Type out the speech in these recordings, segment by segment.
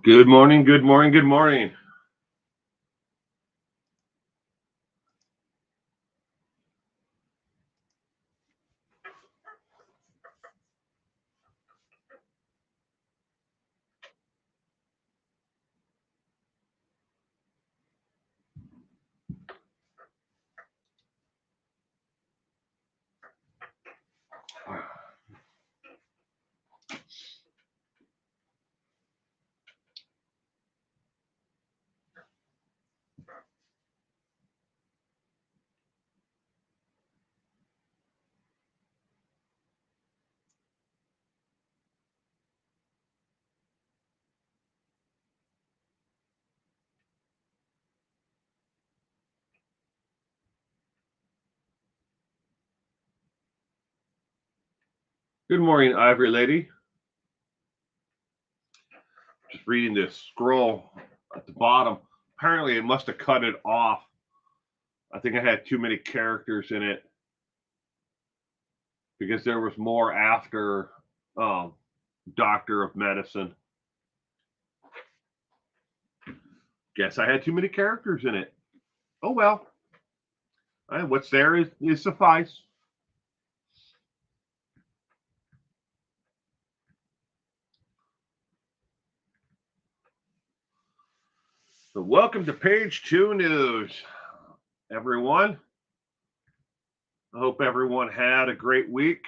Good morning, good morning, good morning. Good morning, Ivory Lady. Just reading this scroll at the bottom. Apparently, it must have cut it off. I think I had too many characters in it because there was more after Doctor of Medicine. Guess I had too many characters in it. Oh well. What's there is suffice. So welcome to page 2 news, everyone. I hope everyone had a great week.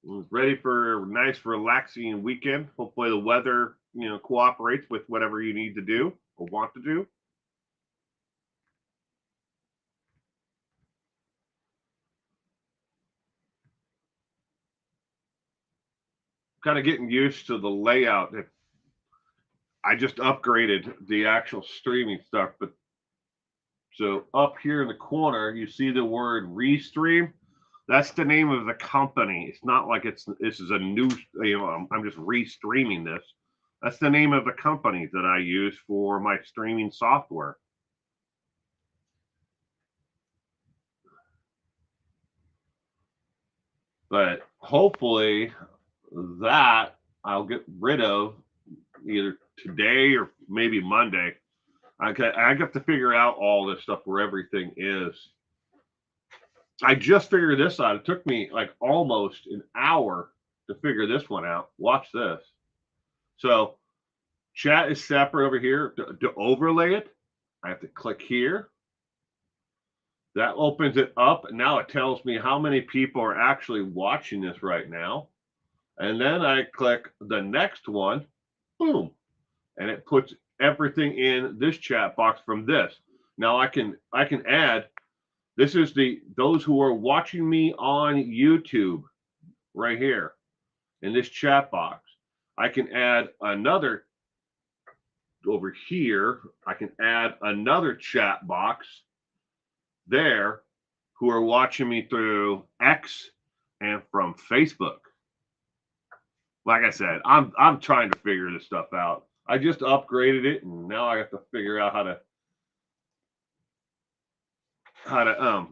Was ready for a nice, relaxing weekend. Hopefully the weather, cooperates with whatever you need to do or want to do. Kind of getting used to the layout. I just upgraded the actual streaming stuff, but so up here in the corner, you see the word Restream. That's the name of the company. It's not like this is a new, I'm just restreaming this. That's the name of the company that I use for my streaming software. But hopefully that I'll get rid of either today or maybe Monday. I got to figure out all this stuff where everything is. I just figured this out. It took me like almost an hour to figure this one out. Watch this. So chat is separate over here. To overlay it, I have to click here. That opens it up. And now it tells me how many people are actually watching this right now. And then I click the next one. Boom. And it puts everything in this chat box from this. Now I can add, this is those who are watching me on YouTube right here in this chat box. I can add another over here. I can add another chat box there who are watching me through X and from Facebook. Like I said, I'm trying to figure this stuff out. I just upgraded it, and now I have to figure out how to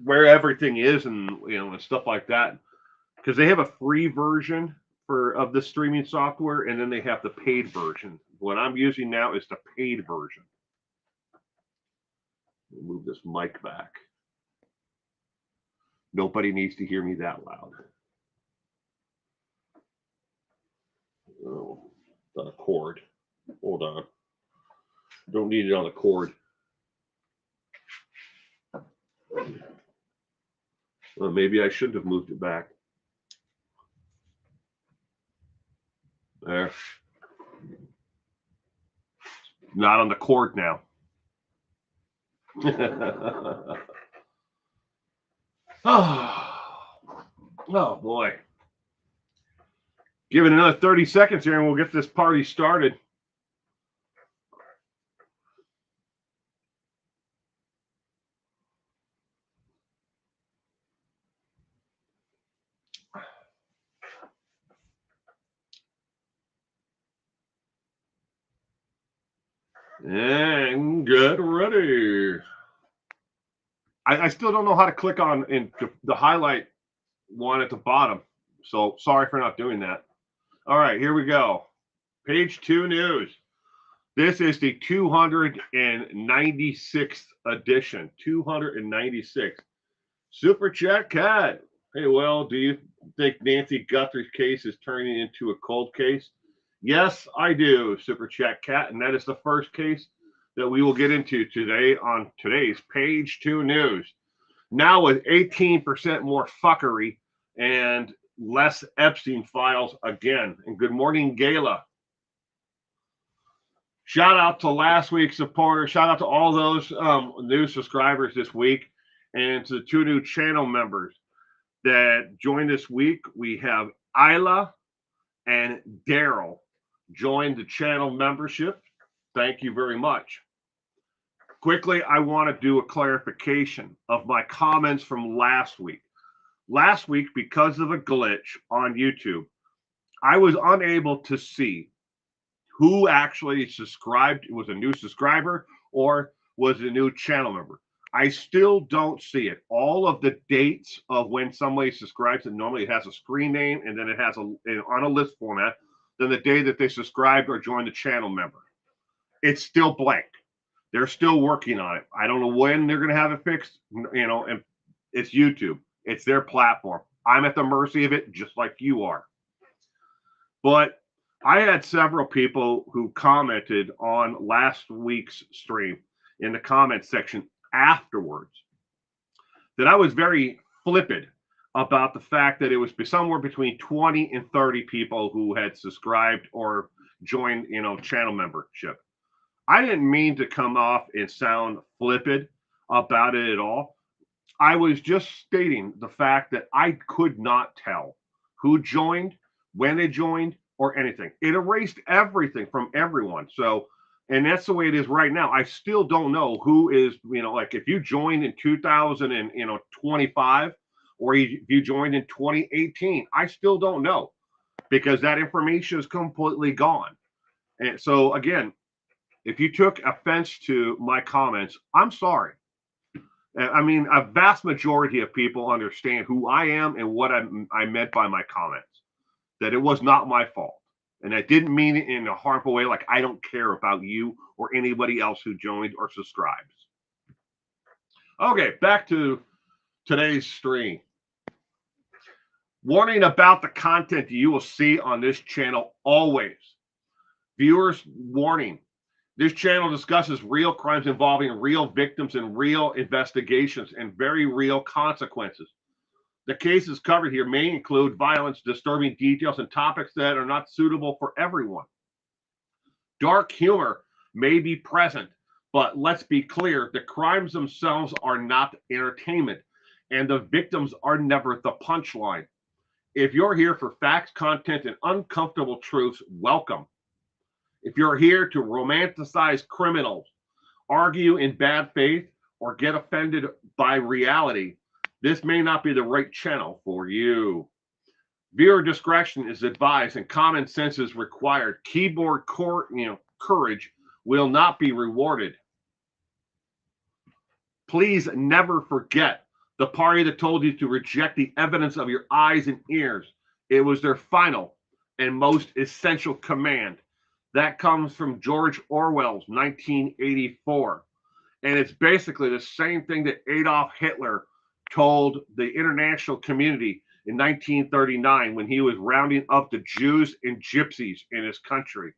where everything is, and and stuff like that. Because they have a free version of the streaming software, and then they have the paid version. What I'm using now is the paid version. Move this mic back. Nobody needs to hear me that loud. Oh, on a cord. Hold on. Don't need it on a cord. Well, maybe I shouldn't have moved it back. There. Not on the cord now. Oh boy. Give it another 30 seconds here and we'll get this party started. And get ready. I still don't know how to click on the highlight one at the bottom. So sorry for not doing that. All right, here we go. Page 2 news. This is the 296th edition. 296. Super Chat Cat. Hey, well, do you think Nancy Guthrie's case is turning into a cold case? Yes, I do, Super Chat Cat. And that is the first case that we will get into today on today's Page 2 news. Now with 18% more fuckery and less Epstein files again. And good morning, Gala. Shout out to last week's supporters. Shout out to all those new subscribers this week, and to the 2 new channel members that joined this week. We have Isla and Daryl joined the channel membership. Thank you very much. Quickly, I want to do a clarification of my comments from last week. Last week, because of a glitch on YouTube, I was unable to see who actually subscribed, was a new subscriber or was a new channel member. I still don't see it. All of the dates of when somebody subscribes, and normally it has a screen name and then it has on a list format, then the day that they subscribed or joined the channel member. It's still blank. They're still working on it. I don't know when they're going to have it fixed, and it's YouTube. It's their platform. I'm at the mercy of it, just like you are. But I had several people who commented on last week's stream in the comment section afterwards that I was very flippant about the fact that it was somewhere between 20 and 30 people who had subscribed or joined, channel membership. I didn't mean to come off and sound flippant about it at all. I was just stating the fact that I could not tell who joined, when they joined, or anything. It erased everything from everyone. So, and that's the way it is right now. I still don't know who is, like if you joined in 2025 or if you joined in 2018, I still don't know because that information is completely gone. And so again, if you took offense to my comments, I'm sorry. I mean, a vast majority of people understand who I am and what I meant by my comments. That it was not my fault. And I didn't mean it in a harmful way, like I don't care about you or anybody else who joined or subscribes. Okay, back to today's stream. Warning about the content you will see on this channel always. Viewers, warning. This channel discusses real crimes involving real victims and real investigations and very real consequences. The cases covered here may include violence, disturbing details, and topics that are not suitable for everyone. Dark humor may be present, but let's be clear, the crimes themselves are not entertainment, and the victims are never the punchline. If you're here for facts, content, and uncomfortable truths, welcome. If you're here to romanticize criminals, argue in bad faith, or get offended by reality, this may not be the right channel for you. Viewer discretion is advised and common sense is required. Keyboard courage will not be rewarded. Please never forget the party that told you to reject the evidence of your eyes and ears. It was their final and most essential command. That comes from George Orwell's 1984. And it's basically the same thing that Adolf Hitler told the international community in 1939 when he was rounding up the Jews and gypsies in his country.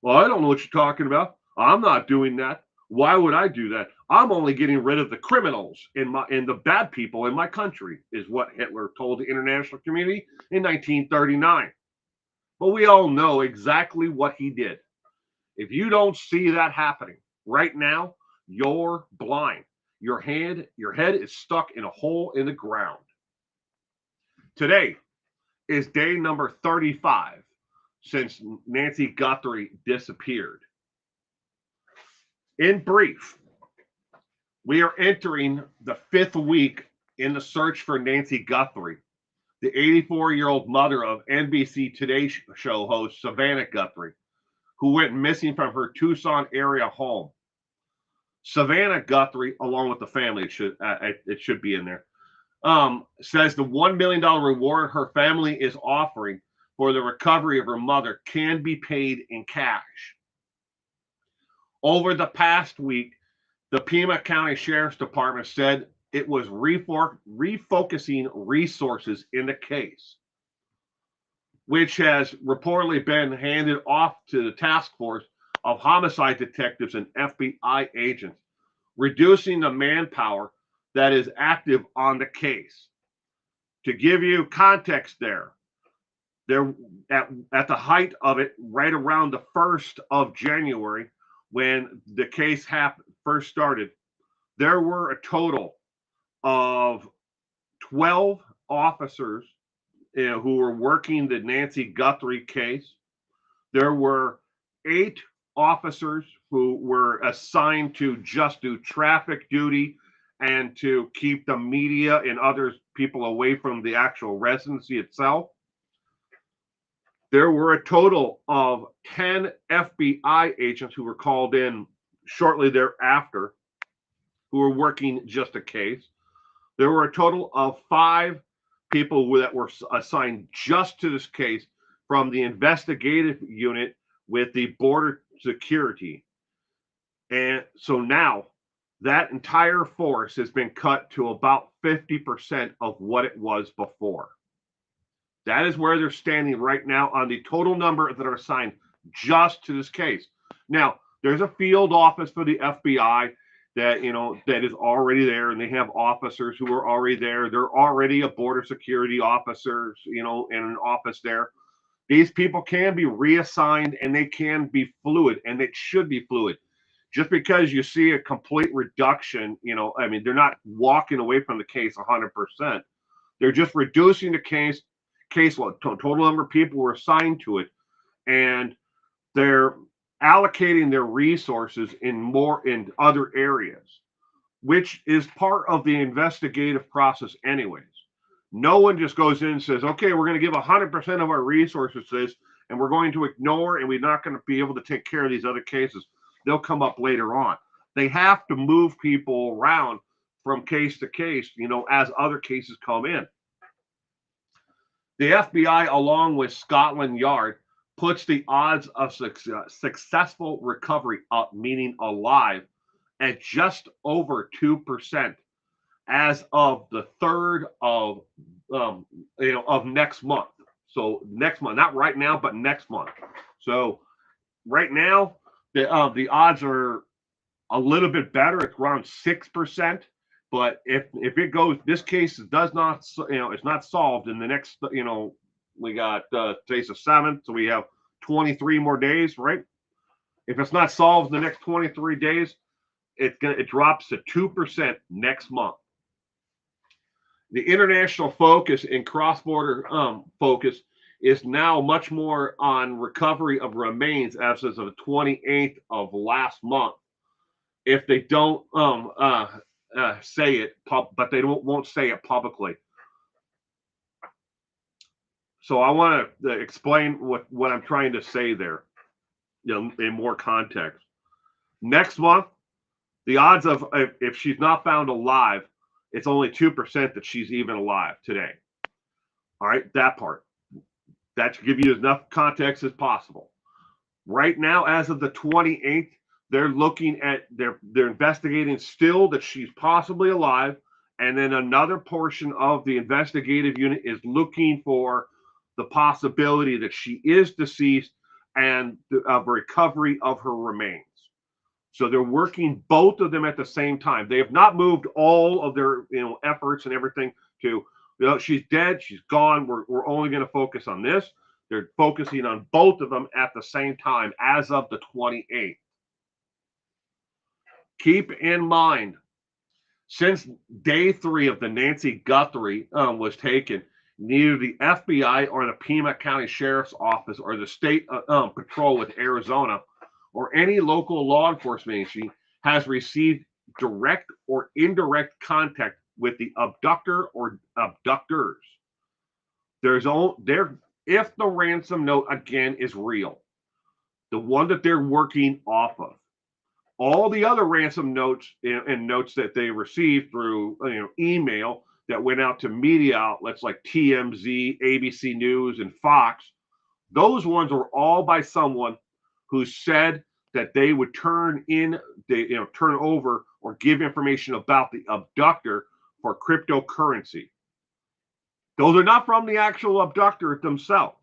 Well, I don't know what you're talking about. I'm not doing that. Why would I do that? I'm only getting rid of the criminals in the bad people in my country, is what Hitler told the international community in 1939. But we all know exactly what he did. If you don't see that happening right now, you're blind. Your head is stuck in a hole in the ground. Today is day number 35 since Nancy Guthrie disappeared. In brief, we are entering the 5th week in the search for Nancy Guthrie, the 84-year-old mother of NBC Today Show host Savannah Guthrie, who went missing from her Tucson area home. Savannah Guthrie, along with the family, it should be in there, says the $1 million reward her family is offering for the recovery of her mother can be paid in cash. Over the past week, the Pima County Sheriff's Department said it was refocusing resources in the case, which has reportedly been handed off to the task force of homicide detectives and FBI agents, reducing the manpower that is active on the case. To give you context there at the height of it, right around the 1st of January, when the case first started, there were a total of 12 officers who were working the Nancy Guthrie case. There were 8 officers who were assigned to just do traffic duty and to keep the media and other people away from the actual residency itself. There were a total of 10 FBI agents who were called in shortly thereafter, who were working just a case. There were a total of 5 people that were assigned just to this case from the investigative unit with the border security. And so now that entire force has been cut to about 50% of what it was before. That is where they're standing right now on the total number that are assigned just to this case. Now, there's a field office for the FBI that that is already there, and they have officers who are already there. They're already a border security officers, in an office there. These people can be reassigned, and they can be fluid, and it should be fluid. Just because you see a complete reduction, they're not walking away from the case 100%. They're just reducing the caseload. Total number of people were assigned to it, and they're allocating their resources in other areas, which is part of the investigative process anyways. No one just goes in and says, okay, we're going to give 100% of our resources to this, and we're going to ignore, and we're not going to be able to take care of these other cases. They'll come up later on. They have to move people around from case to case, as other cases come in. The FBI, along with Scotland Yard, puts the odds of successful recovery up, meaning alive, at just over 2% as of the 3rd of next month. So next month, not right now, but next month. So right now, the odds are a little bit better. It's around 6%. But if it goes, this case does not, it's not solved in the next, we got today's the 7th, so we have 23 more days, right? If it's not solved in the next 23 days, it drops to 2% next month. The international focus and cross-border focus is now much more on recovery of remains as of the 28th of last month. If they don't say it, but they won't say it publicly. So I want to explain what I'm trying to say there, in more context. Next month, the odds of if she's not found alive, it's only 2% that she's even alive today. All right, that part. That should give you enough context as possible. Right now, as of the 28th, they're looking at they're investigating still that she's possibly alive, and then another portion of the investigative unit is looking for the possibility that she is deceased and of recovery of her remains. So they're working both of them at the same time. They have not moved all of their efforts and everything to she's dead, she's gone. We're only going to focus on this. They're focusing on both of them at the same time as of the 28th. Keep in mind, since day 3 of the Nancy Guthrie was taken, neither the FBI or the Pima County Sheriff's Office or the State Patrol with Arizona or any local law enforcement agency has received direct or indirect contact with the abductor or abductors. If the ransom note again is real, the one that they're working off of. All the other ransom notes and notes that they received through email that went out to media outlets like TMZ, ABC News, and Fox Those ones were all by someone who said that they would turn over or give information about the abductor for cryptocurrency. Those are not from the actual abductor themselves.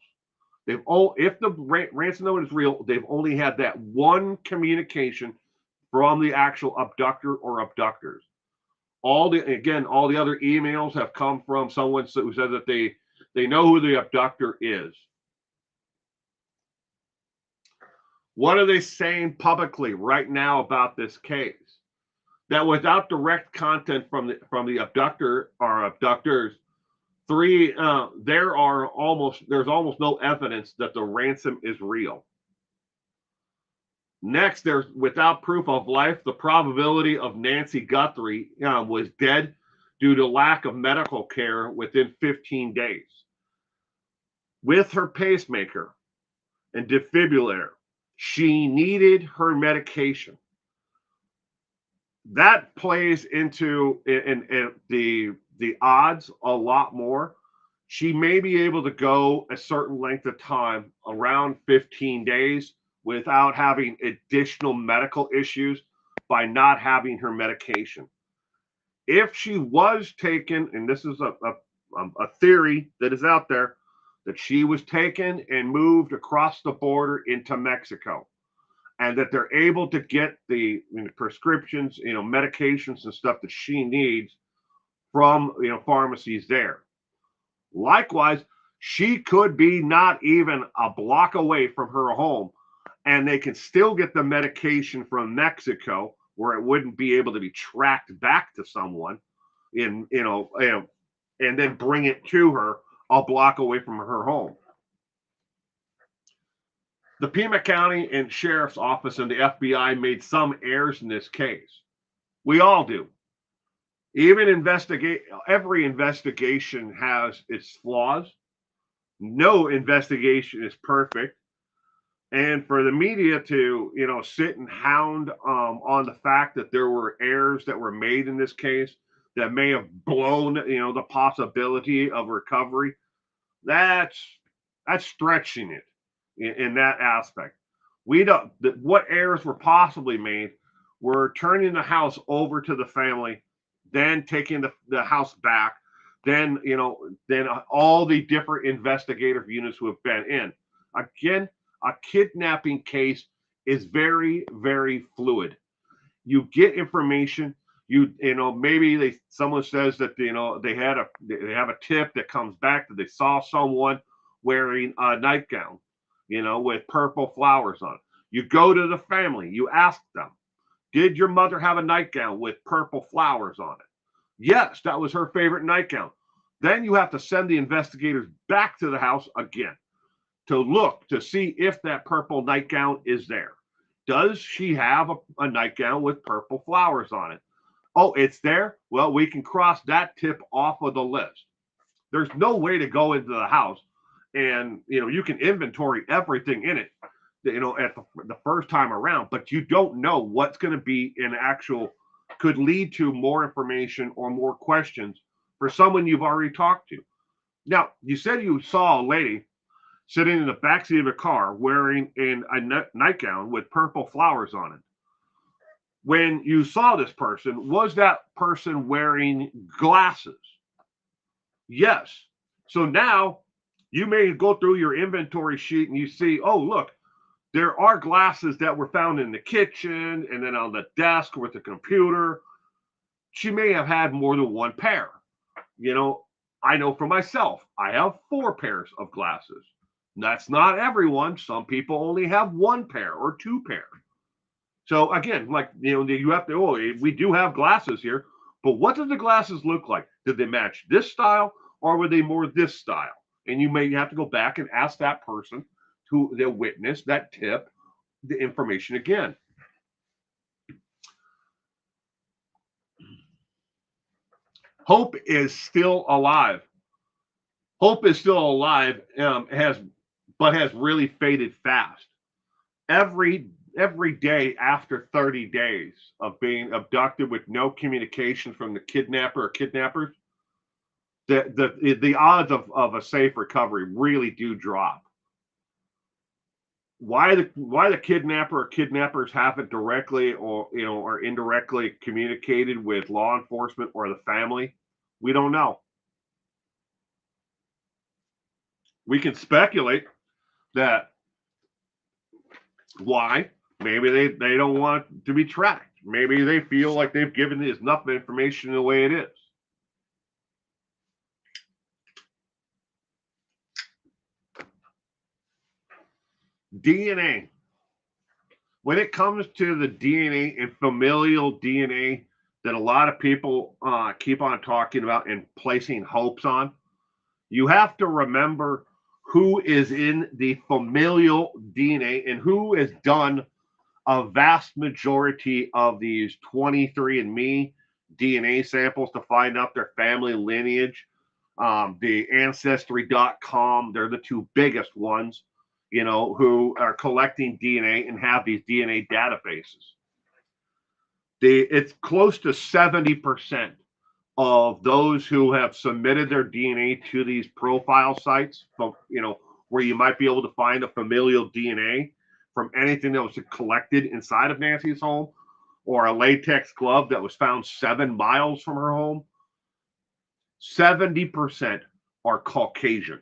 If the ransom note is real, they've only had that one communication from the actual abductor or abductors. All the other emails have come from someone who says that they know who the abductor is. What are they saying publicly right now about this case? That without direct content from the abductor or abductors, there's almost no evidence that the ransom is real. Next, there's without proof of life, the probability of Nancy Guthrie was dead due to lack of medical care within 15 days. With her pacemaker and defibrillator, she needed her medication. That plays into in the odds a lot more. She may be able to go a certain length of time, around 15 days, without having additional medical issues by not having her medication. If she was taken, and this is a theory that is out there, that she was taken and moved across the border into Mexico, and that they're able to get the prescriptions, medications and stuff that she needs from pharmacies there. Likewise, she could be not even a block away from her home, and they can still get the medication from Mexico, where it wouldn't be able to be tracked back to someone, and then bring it to her a block away from her home. The Pima County and Sheriff's Office and the FBI made some errors in this case. We all do. Every investigation has its flaws. No investigation is perfect. And for the media to, sit and hound on the fact that there were errors that were made in this case that may have blown, the possibility of recovery, that's stretching it in that aspect. What errors were possibly made were turning the house over to the family, then taking the house back, then all the different investigative units who have been in. Again, a kidnapping case is very, very fluid. You get information. Maybe someone says that they have a tip that comes back that they saw someone wearing a nightgown, with purple flowers on it. You go to the family. You ask them, did your mother have a nightgown with purple flowers on it? Yes, that was her favorite nightgown. Then you have to send the investigators back to the house again to look to see if that purple nightgown is there. Does she have a nightgown with purple flowers on it? Oh, it's there? Well, we can cross that tip off of the list. There's no way to go into the house and, you can inventory everything in it, at the first time around, but you don't know what's going to be could lead to more information or more questions for someone you've already talked to. Now, you said you saw a lady sitting in the backseat of a car wearing a nightgown with purple flowers on it. When you saw this person, was that person wearing glasses? Yes. So now you may go through your inventory sheet and you see, oh, look, there are glasses that were found in the kitchen and then on the desk with the computer. She may have had more than one pair. I know for myself, I have 4 pairs of glasses. That's not everyone. Some people only have 1 pair or 2 pairs. So again, you have to, we do have glasses here, but what did the glasses look like? Did they match this style or were they more this style? And you may have to go back and ask that person who the witness, that tip, the information again. Hope is still alive. Hope is still alive, but has really faded fast. Every day after 30 days of being abducted with no communication from the kidnapper or kidnappers, the odds of a safe recovery really do drop. why the kidnapper or kidnappers haven't directly or or indirectly communicated with law enforcement or the family, we don't know. We can speculate that why. Maybe they don't want to be tracked. Maybe they feel like they've given enough information the way it is. DNA. When it comes to the DNA and familial DNA that a lot of people keep on talking about and placing hopes on, you have to remember who is in the familial DNA and who has done a vast majority of these 23andMe DNA samples to find out their family lineage. The Ancestry.com, they're the two biggest ones, who are collecting DNA and have these DNA databases. It's close to 70% of those who have submitted their DNA to these profile sites, where you might be able to find a familial DNA from anything that was collected inside of Nancy's home, or a latex glove that was found 7 miles from her home. 70% are Caucasian.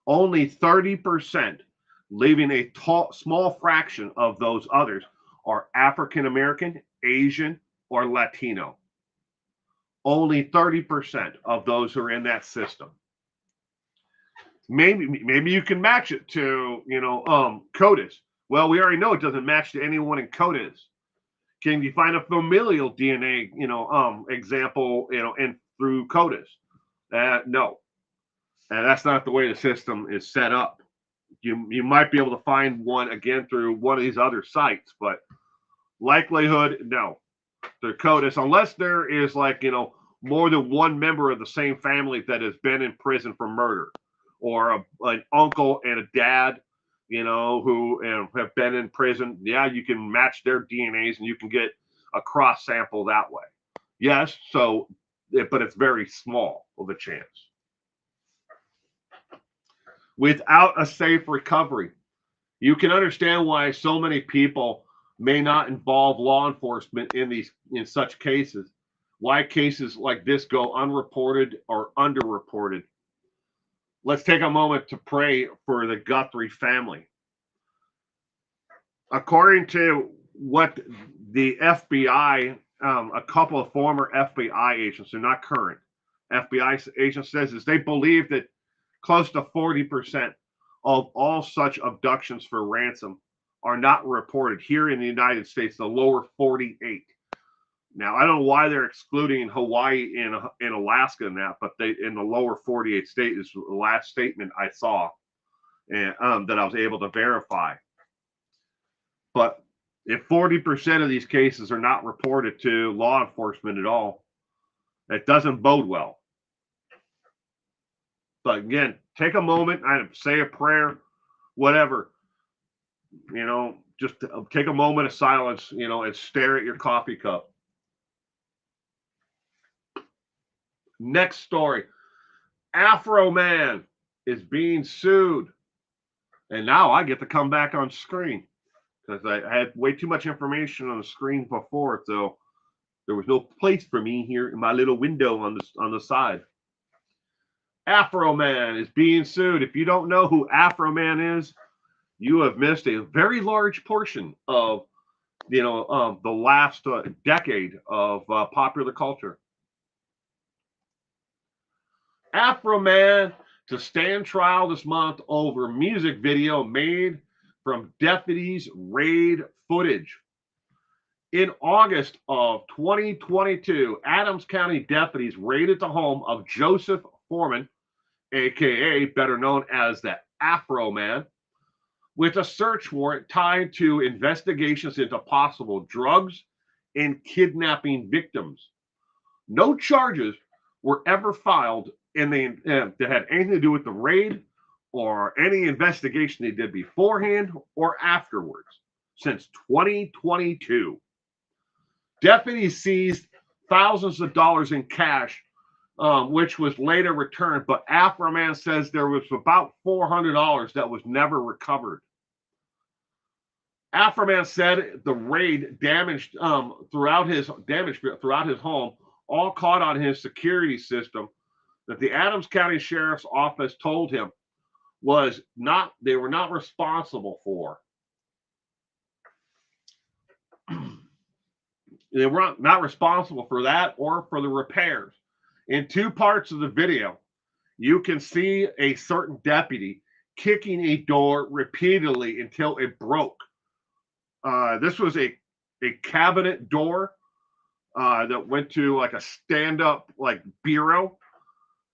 Only 30%, leaving a small fraction of those others, are African American, Asian, or Latino. Only 30% of those who are in that system. Maybe you can match it to CODIS. Well, we already know it doesn't match to anyone in CODIS. Can you find a familial DNA example and through CODIS? No, and that's not the way the system is set up. You might be able to find one again through one of these other sites, but likelihood no. The CODIS, unless there is more than one member of the same family that has been in prison for murder, or an uncle and a dad, who have been in prison. Yeah, you can match their DNAs and you can get a cross sample that way. Yes, but it's very small of a chance. Without a safe recovery, you can understand why so many people may not involve law enforcement in such cases. Why cases like this go unreported or underreported. Let's take a moment to pray for the Guthrie family. According to what the FBI, a couple of former FBI agents, they're not current FBI agents, says is they believe that close to 40% of all such abductions for ransom are not reported here in the United States, the lower 48. Now, I don't know why they're excluding Hawaii and Alaska in that, but they in the lower 48 state is the last statement I saw, and that I was able to verify. But if 40% of these cases are not reported to law enforcement at all, it doesn't bode well. But again, take a moment and say a prayer, whatever. Just take a moment of silence, and stare at your coffee cup. Next story. Afro Man is being sued. And now I get to come back on screen because I had way too much information on the screen before, so there was no place for me here in my little window on the side. Afro Man is being sued. If you don't know who Afro Man is, you have missed a very large portion of the last decade of popular culture. Afro Man to stand trial this month over music video made from deputies' raid footage. In August of 2022, Adams County deputies raided the home of Joseph Foreman, aka better known as the Afro Man, with a search warrant tied to investigations into possible drugs and kidnapping victims. No charges were ever filed that had anything to do with the raid or any investigation they did beforehand or afterwards since 2022. Deputies seized thousands of dollars in cash, which was later returned, but Afro Man says there was about $400 that was never recovered. Afroman said the raid damaged throughout his home, all caught on his security system that the Adams County Sheriff's Office told him they were not responsible for. They were not responsible for that or for the repairs. In two parts of the video, you can see a certain deputy kicking a door repeatedly until it broke. This was a cabinet door that went to like a stand-up like bureau.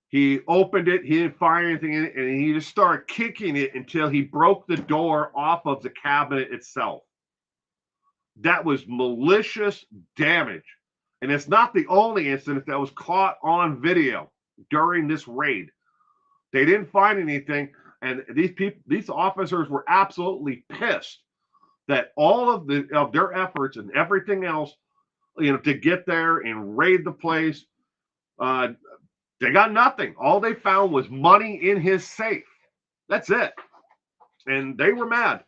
He opened it, he didn't find anything in it, and he just started kicking it until he broke the door off of the cabinet itself. That was malicious damage. And it's not the only incident that was caught on video during this raid. They didn't find anything, and these officers were absolutely pissed that all of their efforts and everything else, to get there and raid the place, they got nothing. All they found was money in his safe. That's it. And they were mad,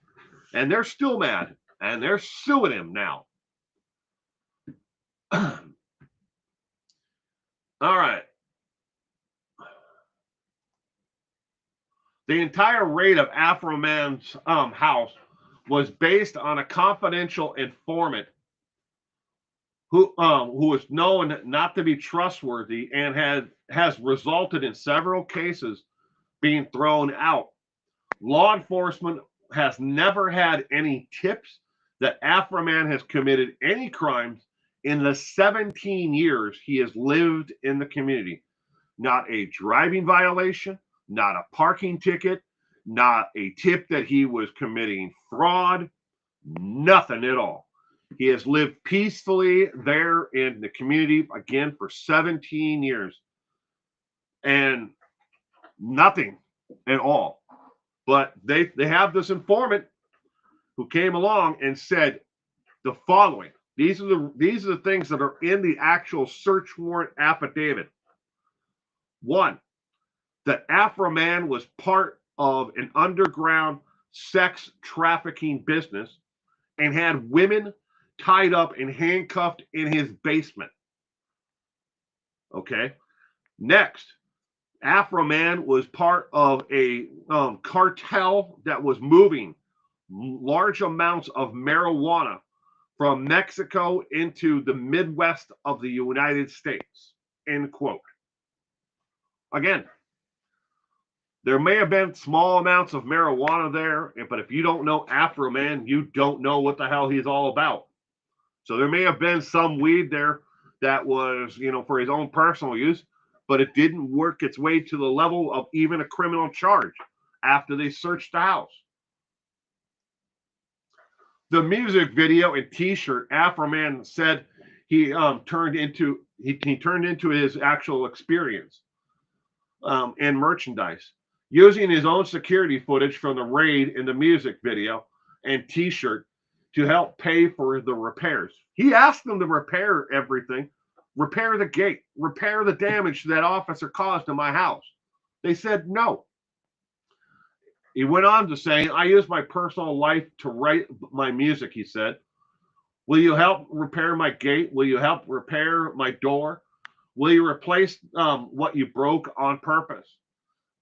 and they're still mad, and they're suing him now. All right. The entire raid of Afroman's house was based on a confidential informant who was known not to be trustworthy and has resulted in several cases being thrown out. Law enforcement has never had any tips that Afroman has committed any crimes in the 17 years he has lived in the community. Not a driving violation, not a parking ticket, not a tip that he was committing fraud, nothing at all. He has lived peacefully there in the community, again, for 17 years. And nothing at all. But they have this informant who came along and said the following. These are the things that are in the actual search warrant affidavit. One, that Afroman was part of an underground sex trafficking business and had women tied up and handcuffed in his basement. Okay. Next, Afroman was part of a cartel that was moving large amounts of marijuana from Mexico into the Midwest of the United States, end quote. Again, there may have been small amounts of marijuana there, but if you don't know Afroman, you don't know what the hell he's all about. So there may have been some weed there that was, for his own personal use, but it didn't work its way to the level of even a criminal charge after they searched the house. The music video and T-shirt Afroman said he turned into his actual experience and merchandise, using his own security footage from the raid in the music video and T-shirt to help pay for the repairs. He asked them to repair everything, repair the gate, repair the damage that officer caused in my house. They said no. He went on to say, I use my personal life to write my music, he said. Will you help repair my gate? Will you help repair my door? Will you replace what you broke on purpose?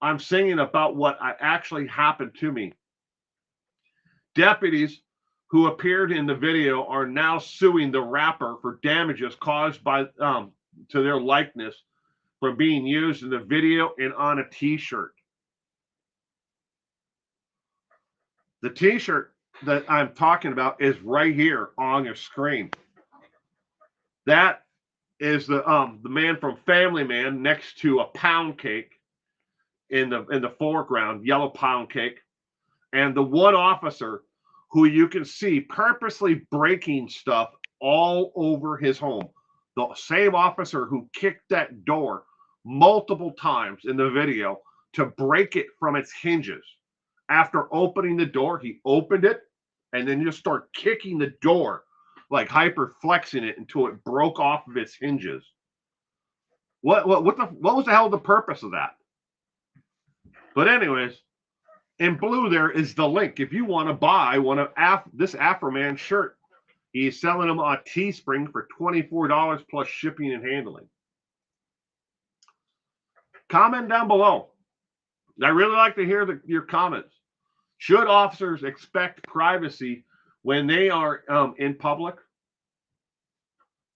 I'm singing about what actually happened to me. Deputies who appeared in the video are now suing the rapper for damages caused by to their likeness from being used in the video and on a T-shirt. The T-shirt that I'm talking about is right here on your screen. That is the man from Family Man next to a pound cake in the foreground, yellow pound cake, and the one officer who you can see purposely breaking stuff all over his home. The same officer who kicked that door multiple times in the video to break it from its hinges. After opening the door, he opened it and then just start kicking the door, like hyper flexing it until it broke off of its hinges. What was the hell the purpose of that? But anyways, In blue there is the link. If you want to buy one of this Afroman shirt, he's selling them on Teespring for $24 plus shipping and handling. Comment down below. I really like to hear your comments. Should officers expect privacy when they are in public?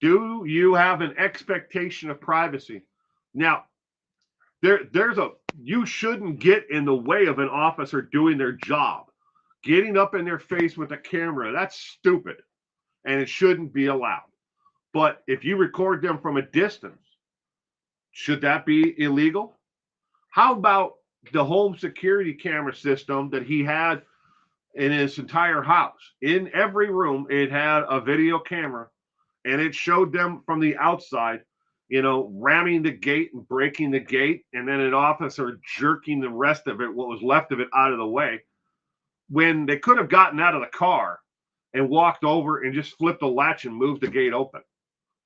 Do you have an expectation of privacy? Now, you shouldn't get in the way of an officer doing their job. Getting up in their face with a camera, that's stupid, and it shouldn't be allowed. But if you record them from a distance, should that be illegal? How about the home security camera system that he had in his entire house? In every room, it had a video camera, and it showed them from the outside, ramming the gate and breaking the gate, and then an officer jerking the rest of it, what was left of it, out of the way, when they could have gotten out of the car and walked over and just flipped the latch and moved the gate open.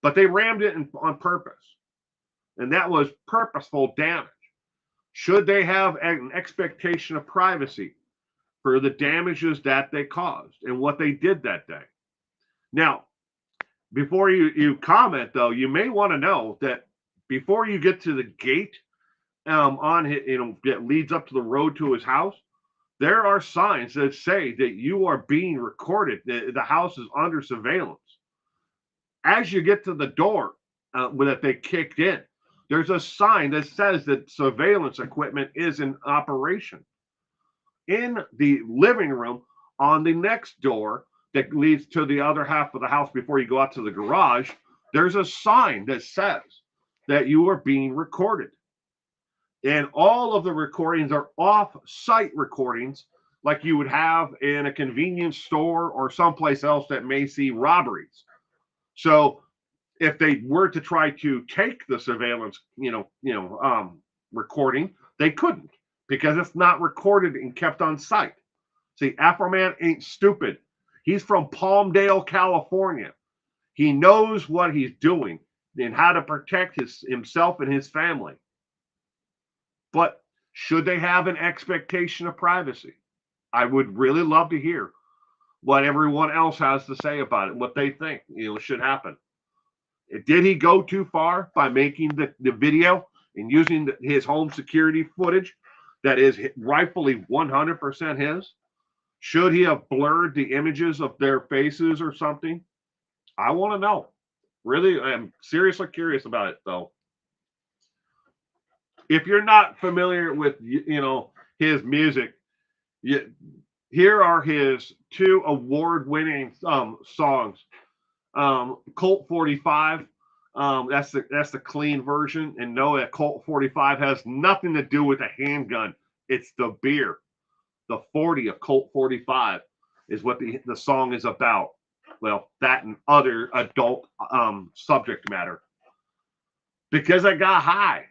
But they rammed it on purpose, and that was purposeful damage. Should they have an expectation of privacy for the damages that they caused and what they did that day? Now, before you comment, though, you may want to know that before you get to the gate that leads up to the road to his house, there are signs that say that you are being recorded. The house is under surveillance. As you get to the door that they kicked in, there's a sign that says that surveillance equipment is in operation. In the living room on the next door that leads to the other half of the house before you go out to the garage, there's a sign that says that you are being recorded. And all of the recordings are off-site recordings like you would have in a convenience store or someplace else that may see robberies. So if they were to try to take the surveillance, recording, they couldn't because it's not recorded and kept on site. See, Afroman ain't stupid. He's from Palmdale, California. He knows what he's doing and how to protect himself and his family. But should they have an expectation of privacy? I would really love to hear what everyone else has to say about it, what they think should happen. Did he go too far by making the video and using his home security footage that is rightfully 100% his? Should he have blurred the images of their faces or something? I want to know. Really, I'm seriously curious about it, though. If you're not familiar with, his music, here are his two award-winning songs. Colt 45, that's the clean version, and know that Colt 45 has nothing to do with a handgun. It's the beer. The 40 of Colt 45 is what the song is about. Well, that and other adult subject matter. Because I got high.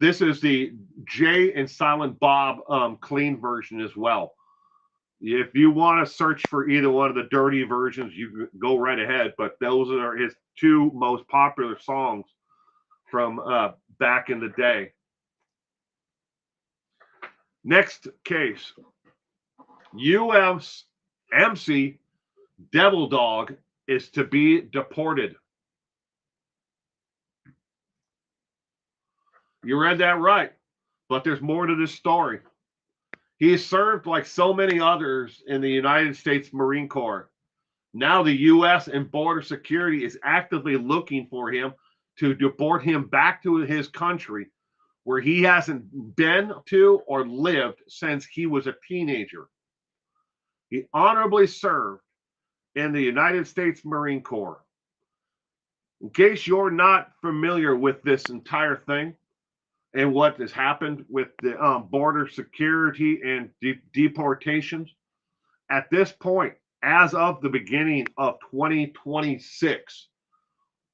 This is the Jay and Silent Bob clean version as well. If you want to search for either one of the dirty versions, you go right ahead. But those are his two most popular songs from back in the day. Next case, UMC Devil Dog is to be deported. You read that right, but there's more to this story. He served like so many others in the United States Marine Corps. Now the U.S. and Border Security is actively looking for him to deport him back to his country where he hasn't been to or lived since he was a teenager. He honorably served in the United States Marine Corps. In case you're not familiar with this entire thing and what has happened with the border security and deportations, at this point, as of the beginning of 2026,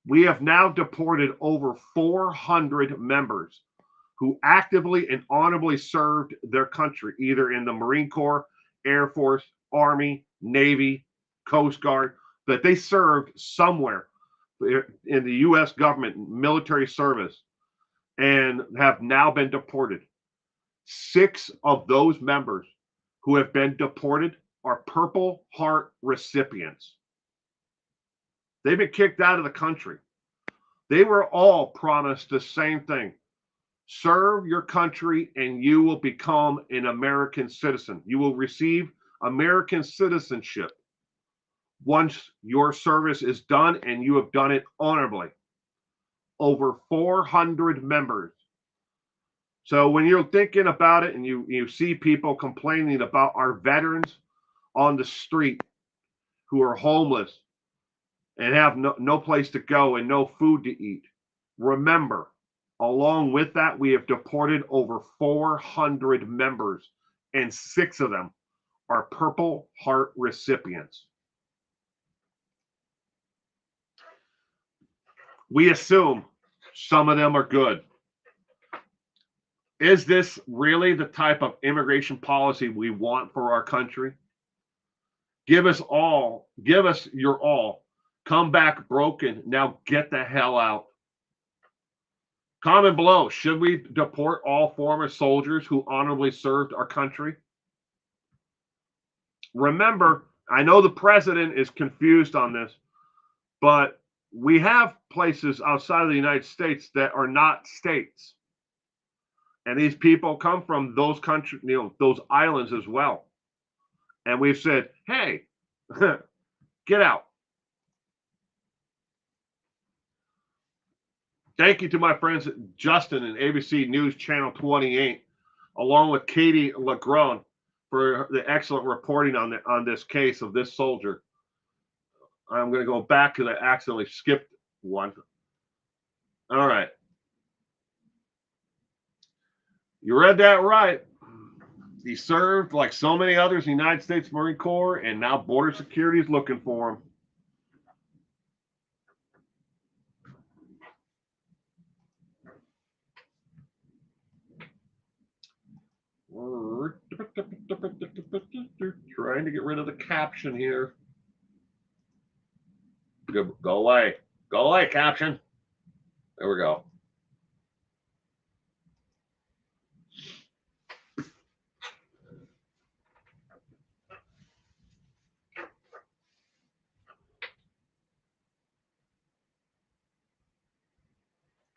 we have now deported over 400 members who actively and honorably served their country, either in the Marine Corps, Air Force, Army, Navy, Coast Guard, that they served somewhere in the U.S. government military service and have now been deported. 6 of those members who have been deported are Purple Heart recipients. They've been kicked out of the country. They were all promised the same thing. Serve your country and you will become an American citizen. You will receive American citizenship once your service is done and you have done it honorably. Over 400 members. So when you're thinking about it and you see people complaining about our veterans on the street who are homeless and have no place to go and no food to eat, remember, along with that, we have deported over 400 members, and 6 of them are Purple Heart recipients. We assume some of them are good. Is this really the type of immigration policy we want for our country? Give us your all. Come back broken. Now get the hell out. Comment below. Should we deport all former soldiers who honorably served our country? Remember, I know the president is confused on this, but we have places outside of the United States that are not states. And these people come from those countries, those islands as well. And we've said, hey, get out. Thank you to my friends Justin and ABC News Channel 28, along with Katie Legrone, for the excellent reporting on this case of this soldier. I'm going to go back because I accidentally skipped one. All right. You read that right. He served like so many others in the United States Marine Corps, and now Border Security is looking for him. Trying to get rid of the caption here. Go away. Go away, caption. There we go.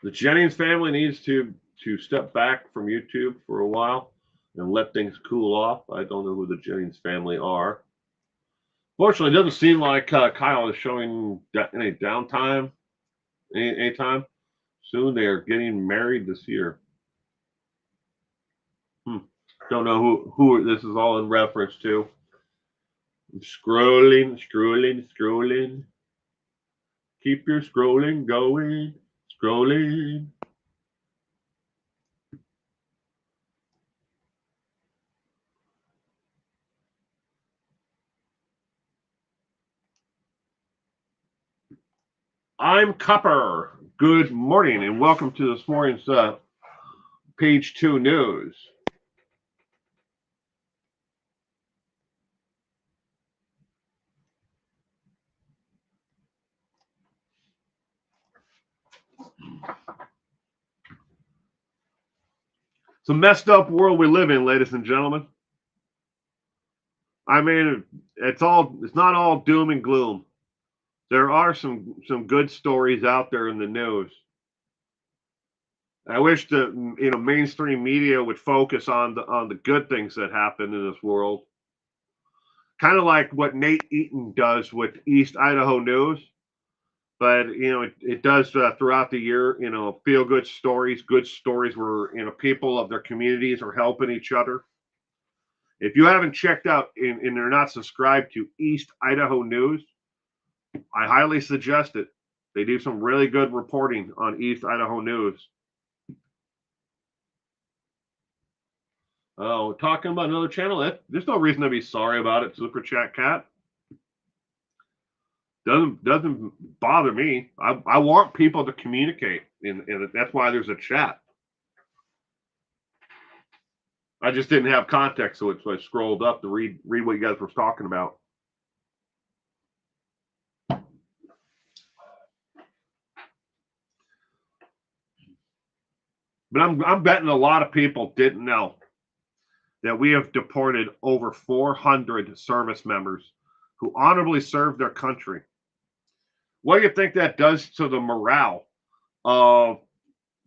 The Jennings family needs to step back from YouTube for a while and let things cool off. I don't know who the Jennings family are. Fortunately, it doesn't seem like Kyle is showing any downtime anytime soon. They are getting married this year. Don't know who this is all in reference to. I'm scrolling. Keep your scrolling going. Scrolling. I'm Copper. Good morning and welcome to this morning's Page 2 News. It's a messed up world we live in, ladies and gentlemen. I mean, it's not all doom and gloom. There are some good stories out there in the news. I wish the mainstream media would focus on the good things that happen in this world. Kind of like what Nate Eaton does with East Idaho News. But it does throughout the year, feel good stories where people of their communities are helping each other. If you haven't checked out and are not subscribed to East Idaho News, I highly suggest it. They do some really good reporting on East Idaho News. Oh, talking about another channel. There's no reason to be sorry about it, Super Chat Cat. Doesn't bother me. I want people to communicate, and that's why there's a chat. I just didn't have context, so I scrolled up to read what you guys were talking about. But I'm betting a lot of people didn't know that we have deported over 400 service members who honorably served their country. What do you think that does to the morale of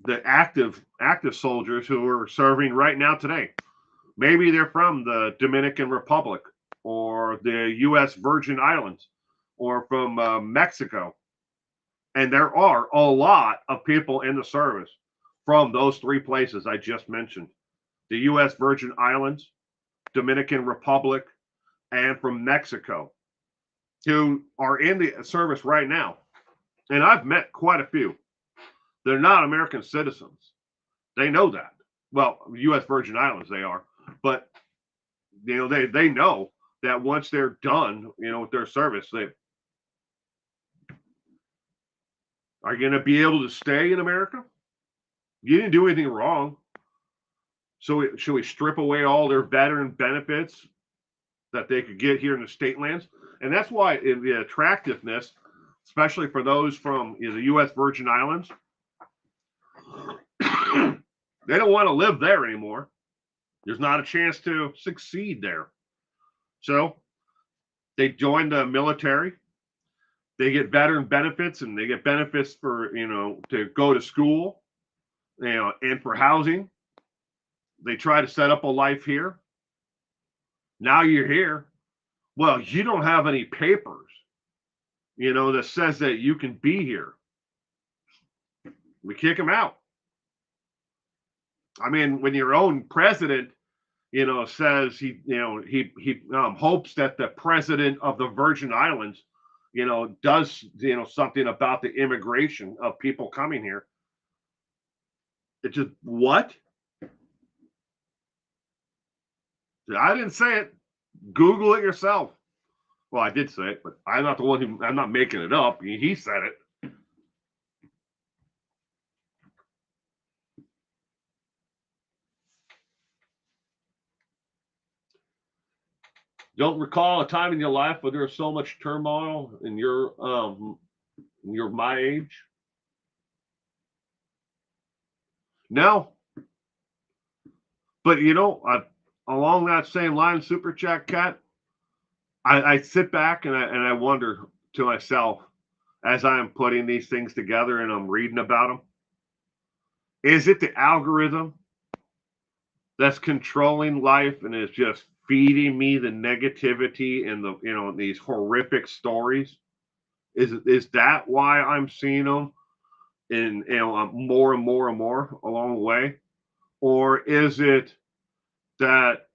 the active soldiers who are serving right now today? Maybe they're from the Dominican Republic or the U.S. Virgin Islands or from Mexico. And there are a lot of people in the service from those three places I just mentioned: the U.S. Virgin Islands, Dominican Republic, and from Mexico, who are in the service right now. And I've met quite a few. They're not American citizens. They know that. Well, U.S. Virgin Islands, they are. But, they know that once they're done, with their service, they are going to be able to stay in America. You didn't do anything wrong. So should we strip away all their veteran benefits that they could get here in the state lands? And that's why the attractiveness, especially for those from the U.S. Virgin Islands, they don't want to live there anymore. There's not a chance to succeed there. So they join the military. They get veteran benefits, and they get benefits for, to go to school, and for housing. They try to set up a life here. Now you're here. Well, you don't have any papers, that says that you can be here. We kick them out. I mean, when your own president, says he hopes that the president of the Virgin Islands, does, something about the immigration of people coming here. It's just, what? I didn't say it. Google it yourself. Well, I did say it, but I'm not the one who, I'm not making it up. He said it. Don't recall a time in your life where there was so much turmoil in you're my age? No. But along that same line, Super Chat Cat, I sit back and I wonder to myself as I am putting these things together and I'm reading about them. Is it the algorithm that's controlling life and is just feeding me the negativity and the these horrific stories? Is that why I'm seeing them in more and more and more along the way? Or is it that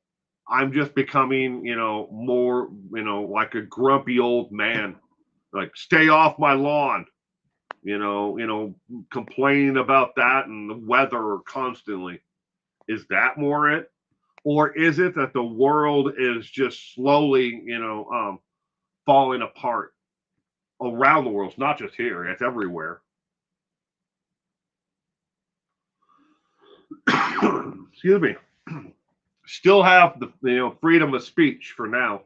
I'm just becoming, more, like a grumpy old man, like stay off my lawn, complaining about that and the weather constantly? Is that more it? Or is it that the world is just slowly, falling apart around the world? It's not just here, it's everywhere. Excuse me. Still have the freedom of speech for now.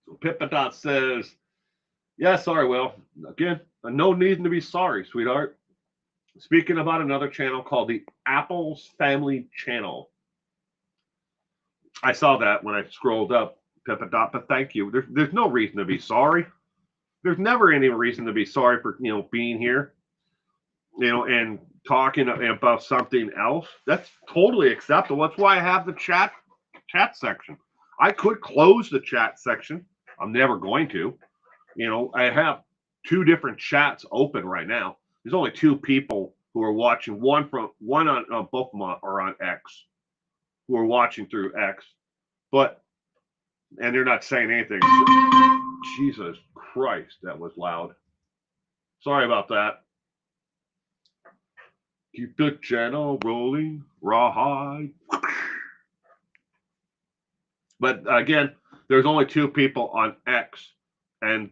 So Pippadot says, yeah, sorry, Will. Again, no need to be sorry, sweetheart. Speaking about another channel called the Apples Family Channel. I saw that when I scrolled up, Pippadot, but thank you. There's no reason to be sorry. There's never any reason to be sorry for being here, and talking about something else. That's totally acceptable. That's why I have the chat section. I could close the chat section. I'm never going to. I have two different chats open right now. There's only two people who are watching. One on both of them are on X, who are watching through X, and they're not saying anything. Jesus Christ, that was loud. Sorry about that. Keep the channel rolling, rawhide. But again, there's only two people on X, and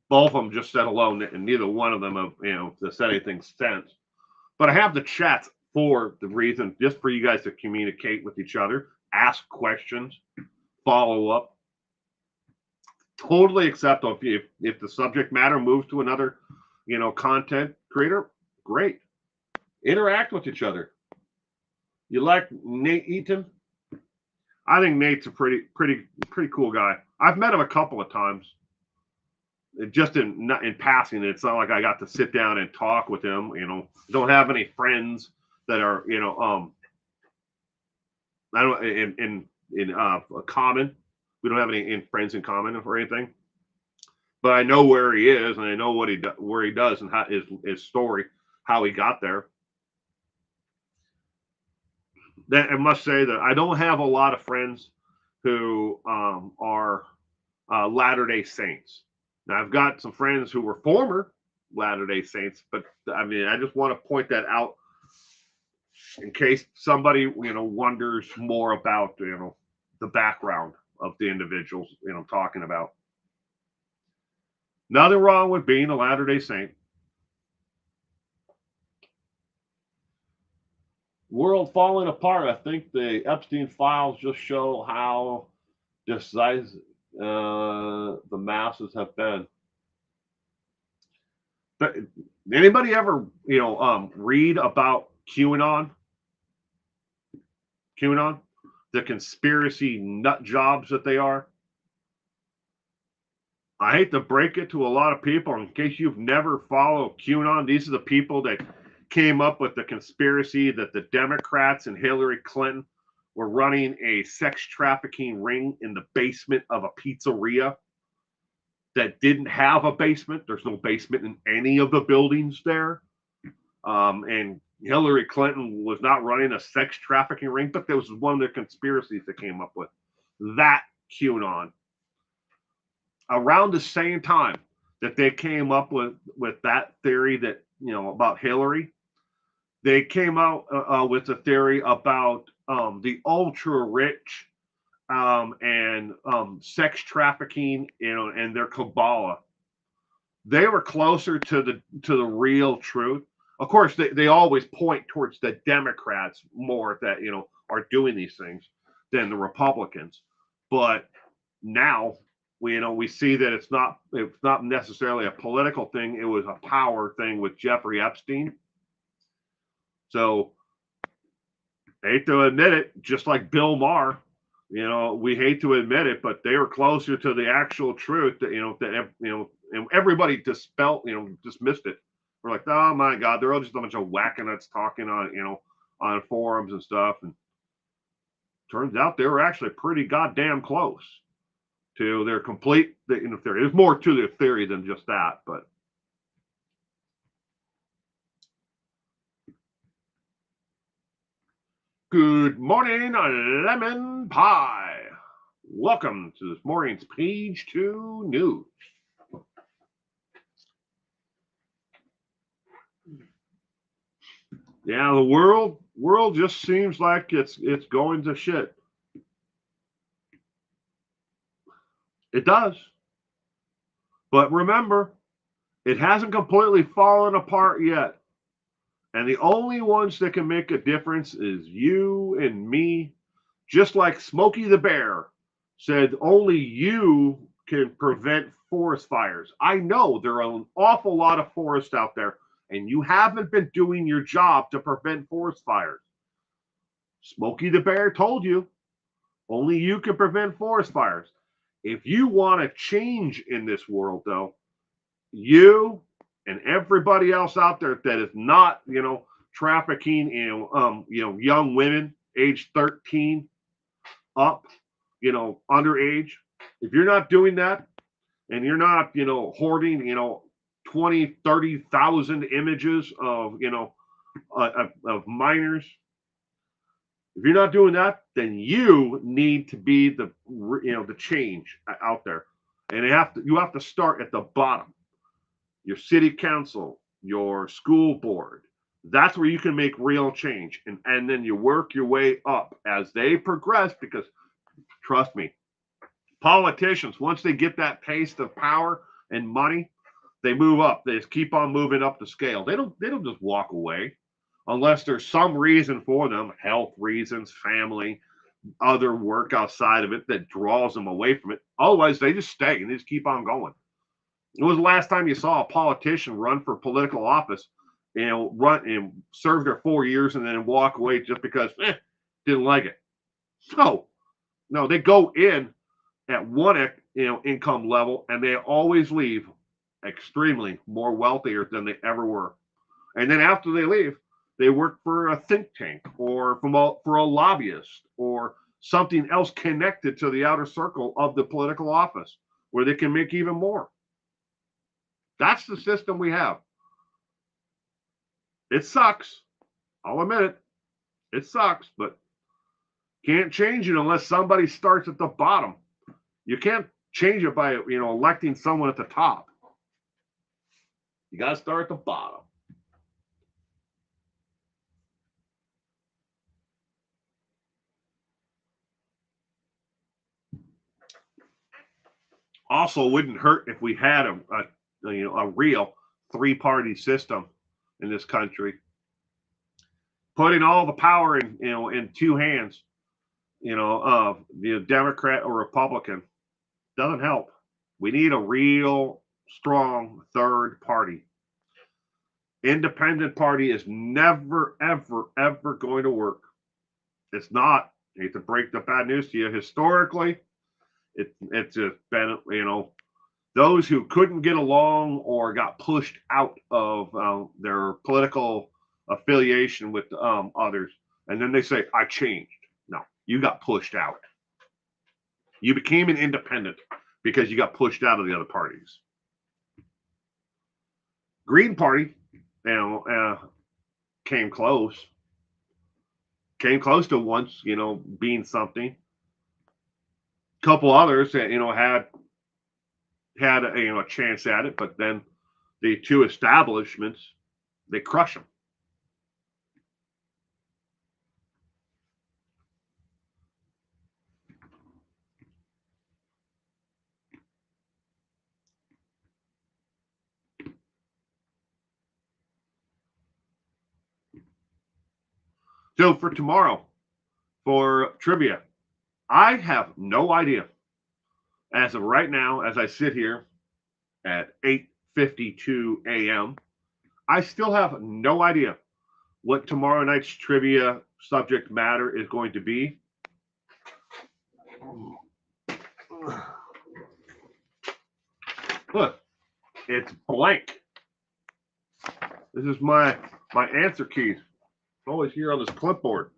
both of them just said hello, and neither one of them have said anything since. But I have the chats for the reason, just for you guys to communicate with each other, ask questions, follow up. Totally acceptable if the subject matter moves to another, content creator, great. Interact with each other. You like Nate Eaton? I think Nate's a pretty cool guy. I've met him a couple of times. Just in passing. It's not like I got to sit down and talk with him. Don't have any friends that are I don't in common. We don't have any friends in common or anything. But I know where he is, and I know where he does, and how his story, how he got there. That I must say that I don't have a lot of friends who are Latter-day Saints. Now I've got some friends who were former Latter-day Saints, but I mean I just want to point that out in case somebody wonders more about the background of the individuals talking about. Nothing wrong with being a Latter-day Saint. World falling apart. I think the Epstein files just show how decisive the masses have been. But anybody ever read about QAnon? QAnon, the conspiracy nut jobs that they are. I hate to break it to a lot of people. In case you've never followed QAnon, these are the people that came up with the conspiracy that the Democrats and Hillary Clinton were running a sex trafficking ring in the basement of a pizzeria that didn't have a basement. There's no basement in any of the buildings there. And Hillary Clinton was not running a sex trafficking ring, but there was one of the conspiracies that came up with that QAnon. Around the same time that they came up with that theory that about Hillary, they came out with a theory about the ultra rich and sex trafficking, and their Kabbalah. They were closer to the real truth. Of course, they always point towards the Democrats more that are doing these things than the Republicans. But now we see that it's not necessarily a political thing. It was a power thing with Jeffrey Epstein. So I hate to admit it, just like Bill Maher, we hate to admit it, but they were closer to the actual truth that and everybody dismissed it. We're like, oh my God, they're all just a bunch of wackanuts talking on forums and stuff. And turns out they were actually pretty goddamn close to their complete theory. There's more to their theory than just that, but. Good morning, lemon pie. Welcome to this morning's Page 2 News. Yeah, the world just seems like it's going to shit. It does. But remember, it hasn't completely fallen apart yet. And the only ones that can make a difference is you and me. Just like Smokey the Bear said, only you can prevent forest fires. I know there are an awful lot of forests out there, and you haven't been doing your job to prevent forest fires. Smokey the Bear told you, only you can prevent forest fires. If you want to change in this world, though, you and everybody else out there that is not, trafficking, young women age 13 up, underage. If you're not doing that, and you're not, hoarding, 20, 30,000 images of, of minors. If you're not doing that, then you need to be the change out there, and you have to start at the bottom. Your city council, your school board. That's where you can make real change, and then you work your way up as they progress. Because trust me, politicians, once they get that taste of power and money, they move up. They just keep on moving up the scale. They don't just walk away unless there's some reason for them, health reasons, family, other work outside of it that draws them away from it. Otherwise, they just stay and they just keep on going. It was the last time you saw a politician run for political office, run and serve their 4 years and then walk away just because didn't like it. No, they go in at one income level and they always leave extremely more wealthier than they ever were. And then after they leave, they work for a think tank or for a lobbyist or something else connected to the outer circle of the political office where they can make even more. That's the system we have. It sucks. I'll admit it. It sucks, but can't change it unless somebody starts at the bottom. You can't change it by electing someone at the top. You got to start at the bottom. Also, it wouldn't hurt if we had a real three-party system in this country, putting all the power in two hands, of the Democrat or Republican doesn't help. We need a real strong third party. Independent party is never, ever, ever going to work. It's not. I hate to break the bad news to you. Historically, it's just been, those who couldn't get along or got pushed out of their political affiliation with others, and then they say, I changed. No, you got pushed out. You became an independent because you got pushed out of the other parties. Green Party, came close to once, being something. A couple others that, had a chance at it, but then the two establishments, they crush them. So for tomorrow, for trivia, I have no idea. As of right now, as I sit here at 8:52 a.m., I still have no idea what tomorrow night's trivia subject matter is going to be. Look, it's blank. This is my answer keys. It's always here on this clipboard.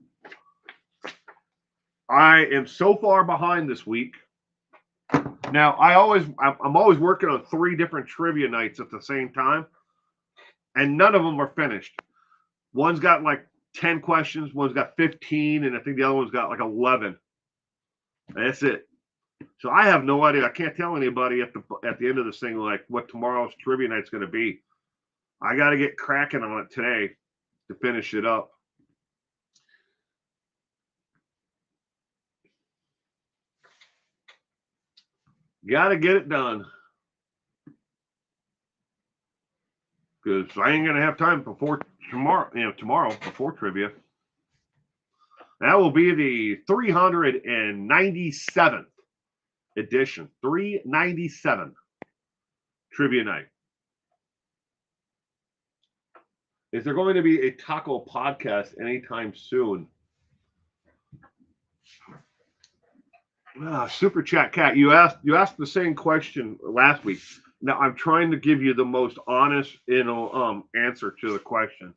I am so far behind this week. Now, I'm always working on 3 different trivia nights at the same time, and none of them are finished. One's got like 10 questions, one's got 15, and I think the other one's got like 11. And that's it. So I have no idea. I can't tell anybody at the end of this thing like what tomorrow's trivia night's going to be. I got to get cracking on it today to finish it up. Got to get it done. Because I ain't going to have time before tomorrow before trivia. That will be the 397th edition. 397 trivia night. Is there going to be a taco podcast anytime soon? Super Chat Cat, you asked the same question last week. Now I'm trying to give you the most honest, answer to the question.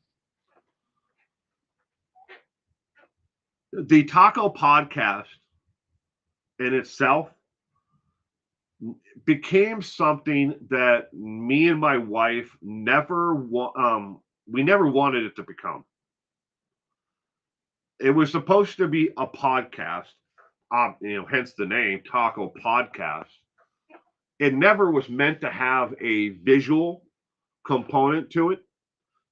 The taco podcast in itself became something that me and my wife never wanted it to become. It was supposed to be a podcast, hence the name Taco Podcast. It never was meant to have a visual component to it,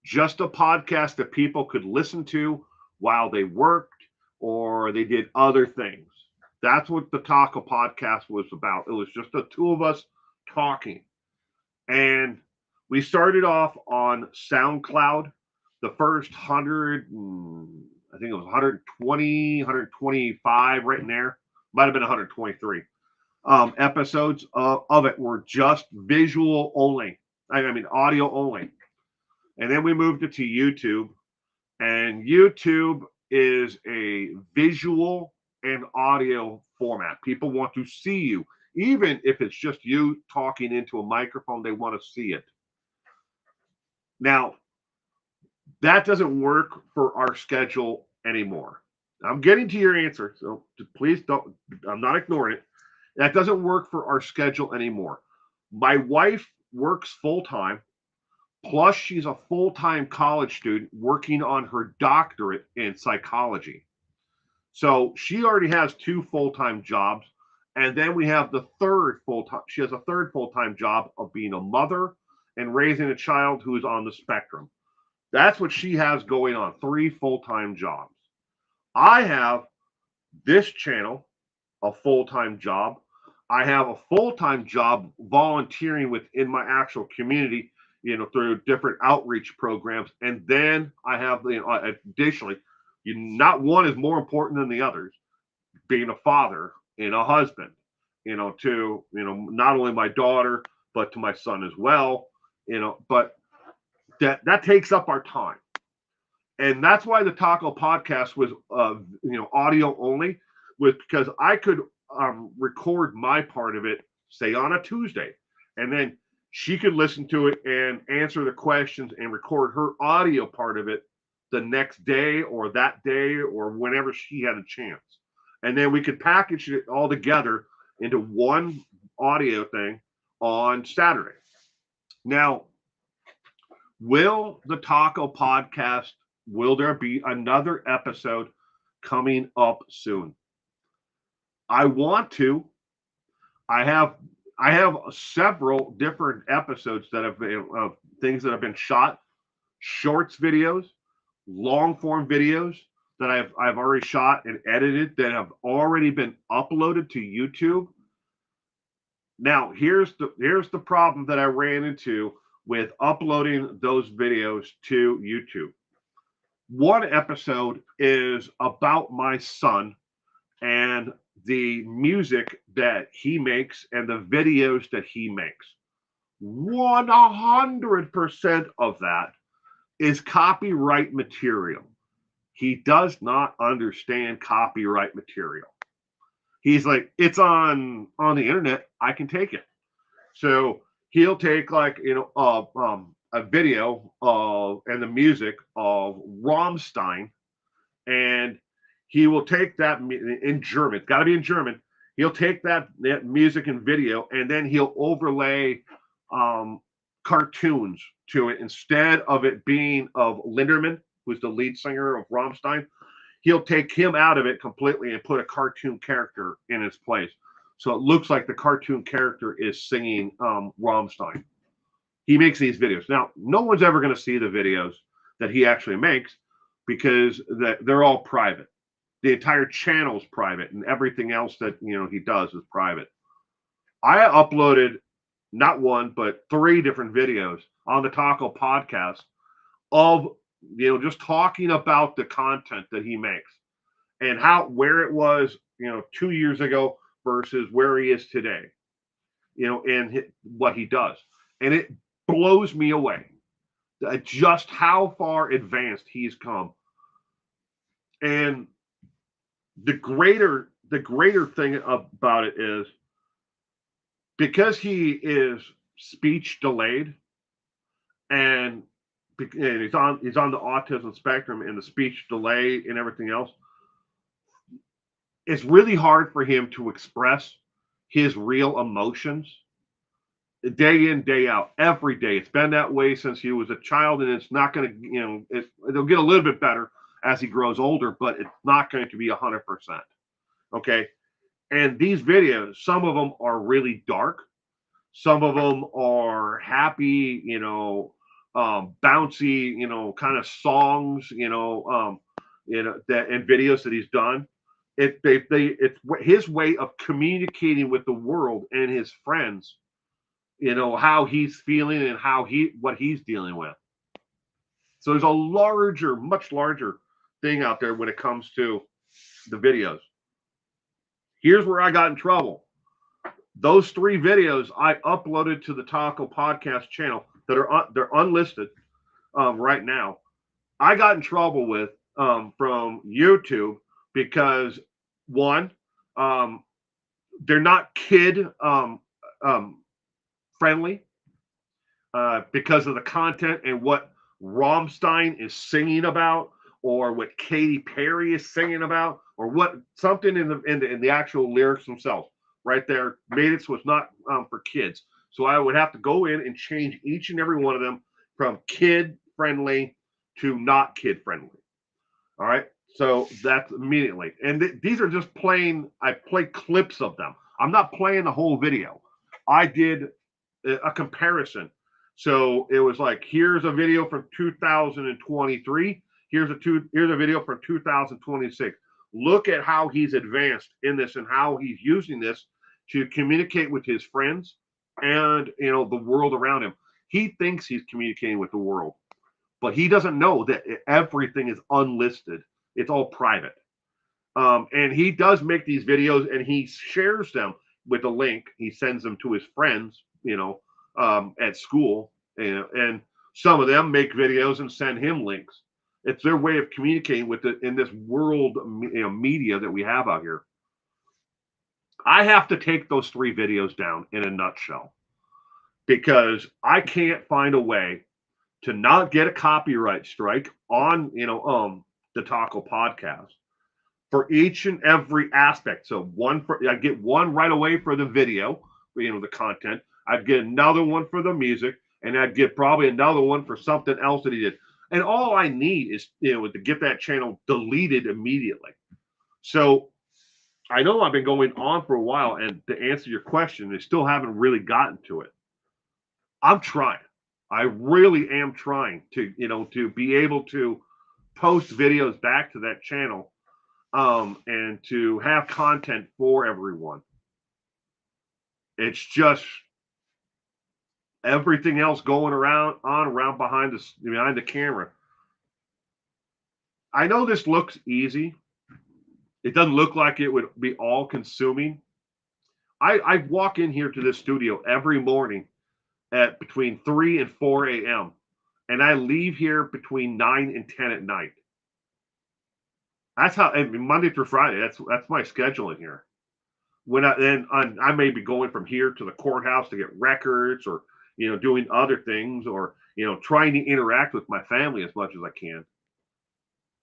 just a podcast that people could listen to while they worked or they did other things. That's what the Taco Podcast was about. It was just the two of us talking. And we started off on SoundCloud. The first 100, I think it was 120, 125 right in there. Might have been 123. episodes of it were just visual only. I mean, audio only. And then we moved it to YouTube. And YouTube is a visual and audio format. People want to see you. Even if it's just you talking into a microphone, they want to see it. Now, that doesn't work for our schedule anymore. I'm getting to your answer, so please don't, I'm not ignoring it. That doesn't work for our schedule anymore. My wife works full time, plus she's a full time college student working on her doctorate in psychology. So she already has two full time jobs. And then we have the third full time, she has a third full time job of being a mother and raising a child who's on the spectrum. That's what she has going on, three full time jobs. I have this channel, a full time job. I have a full time job volunteering within my actual community, through different outreach programs. And then I have, additionally, not one is more important than the others, being a father and a husband, to, not only my daughter, but to my son as well, but that takes up our time. And that's why the Taco podcast was, audio only, was because I could record my part of it, say on a Tuesday, and then she could listen to it and answer the questions and record her audio part of it the next day or that day or whenever she had a chance. And then we could package it all together into one audio thing on Saturday. Now, will the Taco podcast, will there be another episode coming up soon? I want to. I have several different episodes that have been things that have been shot, shorts videos, long form videos that I've already shot and edited that have already been uploaded to YouTube. Now, here's the problem that I ran into with uploading those videos to YouTube. One episode is about my son and the music that he makes and the videos that he makes. 100% of that is copyright material. He does not understand copyright material. He's like, it's on the internet, I can take it. So he'll take, like, a video of and the music of Rammstein, and he will take that in German. It's got to be in German. He'll take that music and video, and then he'll overlay cartoons to it instead of it being of Linderman, who's the lead singer of Rammstein. He'll take him out of it completely and put a cartoon character in his place. So it looks like the cartoon character is singing Rammstein. He makes these videos. Now, no one's ever going to see the videos that he actually makes because they're all private. The entire channel is private, and everything else that he does is private. I uploaded not one but 3 different videos on the Taco podcast of just talking about the content that he makes and where it was 2 years ago versus where he is today, and what he does. And it blows me away just how far advanced he's come. And the greater thing about it is because he is speech delayed and he's on the autism spectrum and the speech delay and everything else, it's really hard for him to express his real emotions day in, day out, every day. It's been that way since he was a child, and it's not going to, it'll get a little bit better as he grows older, but it's not going to be 100%. Okay. And these videos, some of them are really dark. Some of them are happy, bouncy, kind of songs, that and videos that he's done. It's his way of communicating with the world and his friends, how he's feeling and what he's dealing with. So there's a much larger thing out there when it comes to the videos. Here's where I got in trouble. Those 3 videos I uploaded to the Taco Podcast channel that are they're unlisted right now. I got in trouble with from YouTube because one, um, they're not kid um, friendly because of the content and what Rammstein is singing about, or what Katy Perry is singing about, or what something in the actual lyrics themselves. Right there, made it so it's not for kids. So I would have to go in and change each and every one of them from kid friendly to not kid friendly. All right. So that's immediately. And these are just plain, I play clips of them. I'm not playing the whole video. I did a comparison. So it was like, here's a video from 2023. Here's a video from 2026. Look at how he's advanced in this and how he's using this to communicate with his friends and the world around him. He thinks he's communicating with the world, but he doesn't know that everything is unlisted. It's all private. And he does make these videos and he shares them with a link. He sends them to his friends, at school. And some of them make videos and send him links. It's their way of communicating with it in this world, media that we have out here. I have to take those 3 videos down in a nutshell because I can't find a way to not get a copyright strike on the Taco Podcast for each and every aspect. So I get one right away for the video, the content. I'd get another one for the music, and I'd get probably another one for something else that he did. And all I need is to get that channel deleted immediately. So I know I've been going on for a while, and to answer your question, I still haven't really gotten to it. I'm trying. I really am trying to be able to post videos back to that channel, and to have content for everyone. It's just everything else going around behind the camera. I know this looks easy. It doesn't look like it would be all consuming. I walk in here to this studio every morning at between 3 and 4 a.m. and I leave here between 9 and 10 at night. That's how Monday through Friday. That's my schedule in here. I may be going from here to the courthouse to get records, or doing other things, or trying to interact with my family as much as I can.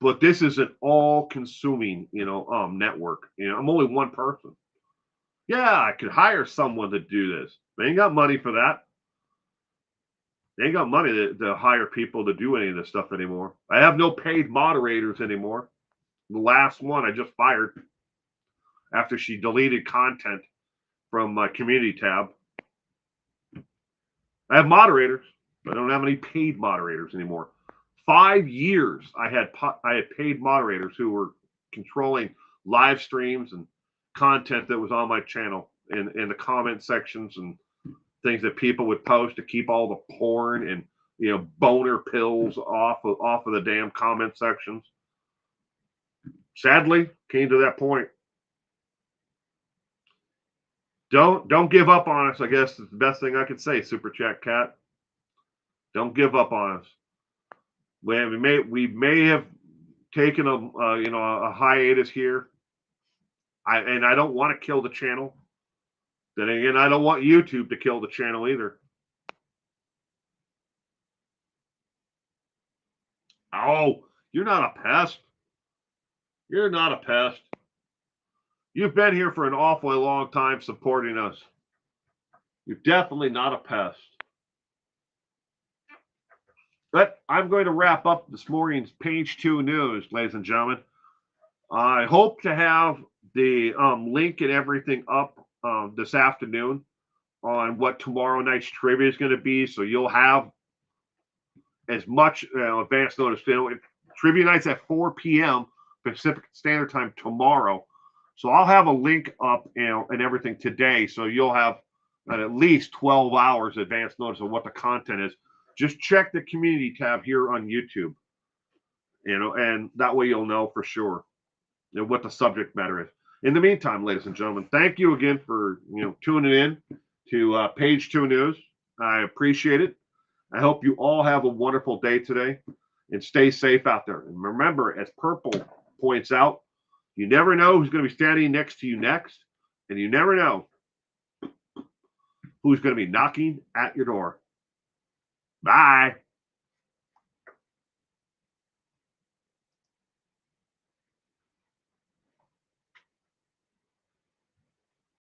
But this is an all-consuming network. I'm only one person. Yeah, I could hire someone to do this. They ain't got money for that. They ain't got money to hire people to do any of this stuff anymore. I have no paid moderators anymore. The last one I just fired after she deleted content from my community tab. I have moderators, but I don't have any paid moderators anymore. 5 years I had paid moderators who were controlling live streams and content that was on my channel, in the comment sections and things that people would post to keep all the porn and boner pills off of the damn comment sections. Sadly, came to that point. Don't give up on us, I guess is the best thing I could say, Super Chat Cat. Don't give up on us. We may have taken a hiatus here. I don't want to kill the channel. Then again, I don't want YouTube to kill the channel either. Oh, you're not a pest. You're not a pest. You've been here for an awfully long time supporting us. You're definitely not a pest. But I'm going to wrap up this morning's Page 2 news, ladies and gentlemen. I hope to have the link and everything up this afternoon on what tomorrow night's trivia is going to be, so you'll have as much advance notice. Trivia night's at 4 p.m. Pacific Standard Time tomorrow. So I'll have a link up and everything today, so you'll have at least 12 hours advance notice of what the content is. Just check the community tab here on YouTube, and that way you'll know for sure what the subject matter is. In the meantime, ladies and gentlemen, thank you again for tuning in to Page Two News. I appreciate it. I hope you all have a wonderful day today and stay safe out there. And remember, as Purple points out, you never know who's going to be standing next to you next, and you never know who's going to be knocking at your door. Bye.